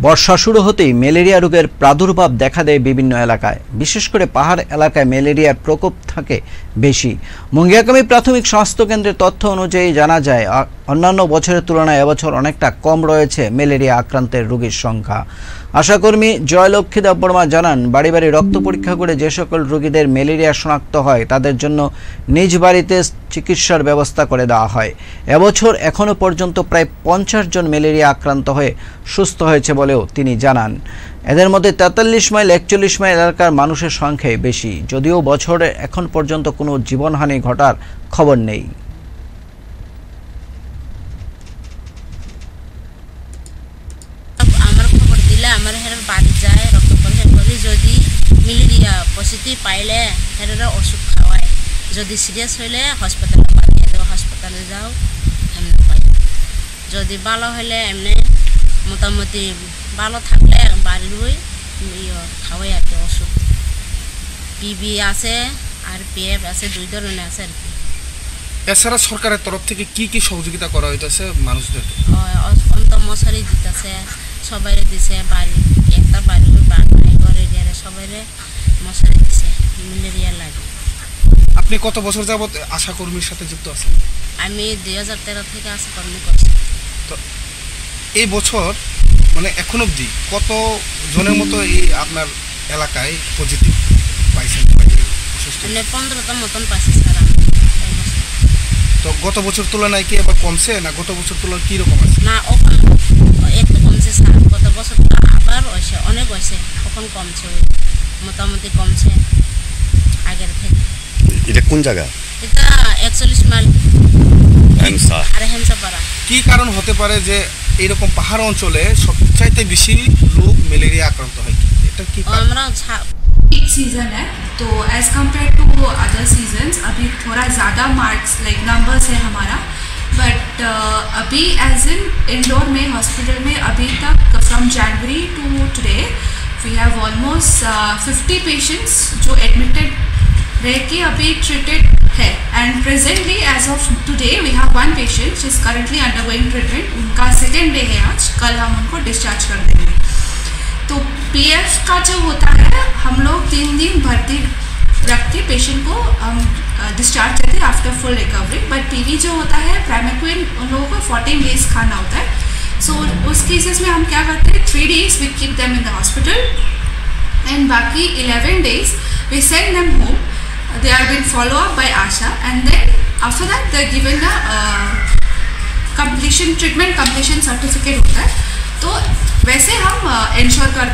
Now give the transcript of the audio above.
বর্ষা শুরু হতেই ম্যালেরিয়া রোগের প্রাদুর্ভাব দেখা দেয় বিভিন্ন এলাকায়। বিশেষ করে পাহাড় এলাকায় ম্যালেরিয়ার প্রকোপ থাকে বেশি। মুঙ্গিয়াকামী প্রাথমিক স্বাস্থ্য কেন্দ্রের তথ্য অনুযায়ী জানা যায়, অন্যান্য বছরের তুলনায় এবছর অনেকটা কম রয়েছে ম্যালেরিয়া আক্রান্তের রোগীর সংখ্যা। আশাকর্মী জয়লক্ষ্মী দেববর্মা জানান, বাড়ি বাড়ি রক্ত পরীক্ষা করে যে সকল রোগীদের ম্যালেরিয়া শনাক্ত হয় তাদের জন্য নিজ বাড়িতে চিকিৎসার ব্যবস্থা করে দেওয়া হয়। এবছর এখনও পর্যন্ত প্রায় 50 জন ম্যালেরিয়া আক্রান্ত হয়ে সুস্থ হয়েছে বলেও তিনি জানান। এদের মধ্যে 43 মাইল 41 মাইল এলাকার মানুষের সংখ্যাই বেশি, যদিও বছরে এখন পর্যন্ত কোনো জীবনহানি ঘটার খবর নেই। আমার হেরার বাড়ি যায় রক্ত পরীক্ষা করি, যদি ম্যালেরিয়া পজিটিভ পাইলে হেরারা ওষুধ খাওয়ায়, যদি সিরিয়াস হইলে হসপিটালে পাঠিয়ে দেওয়া, হসপিটালে যাও এমনি পাই। যদি ভালো হইলে এমনি মোটামুটি ভালো থাকলে বাড়ির হই খাওয়াই আর কি ওষুধ। পিবি আছে আর পিএফ আছে, 2 ধরনের আছে আর কি। এছাড়া সরকারের তরফ থেকে কি কি সহযোগিতা করা হইতেছে মানুষদের? অন্ত মশারি দিতেছে, সবাই দিছে, বাড়ি একটা বাড়ি ঘর এরিয়ারে সবাই মশারি দিছে ম্যালেরিয়া লাগে। আপনি কত বছর যাবত আশাকর্মীর সাথে যুক্ত আছেন? আমি 2013 থেকে আশাকর্মী করছি। তো এই বছর মানে এখন অবধি কত জনের মতো এই আপনার এলাকায় পজিটিভ পাইছেন? 15টা মতন পাইছি স্যার। তো গত বছর তুলনায় কি এবার কমছে না গত বছর তুলনায় কি রকম আছে? না, একটু কমছে স্যার। গত বছর আবার হয়েছে, অনেক হয়েছে, এখন কমছে, মোটামুটি কমছে আগের থেকে। এটা কোন জায়গা? এটা 41 মাইল আর হেমসাপাড়া। কি কারণ হতে পারে যে এইরকম পাহাড় অঞ্চলে সবচাইতে বেশি লোক ম্যালেরিয়া আক্রান্ত হয়? এটা কি আমরা एक सीजन है तो as compared to other seasons अभी थोड़ा ज़्यादा मार्क्स लाइक नंबर्स है हमारा, बट अभी एज इन इंडोर में हॉस्पिटल में अभी तक from January to today we have almost 50 patients जो एडमिटेड रह के अभी ट्रीटेड है। And presently as of today we have 1 patient is currently undergoing treatment. उनका 2nd डे है आज, कल हम उनको डिस्चार्ज कर देंगे। तो पीएफ का जो होता है, हम लोग 3 दिन भर्ती रखते पेशेंट को, हम डिस्चार्ज करते हैं after full recovery. But PV जो होता है प्राइमेक्विन, उन लोगों को 14 डेज खाना होता है। सो उस केसेस में हम क्या करते हैं, 3 days we keep them in the hospital and बाकी 11 days we send them home. They are been follow up by ASHA and then after that they are given the completion treatment completion certificate होता है। तो वैसे हम ensure कर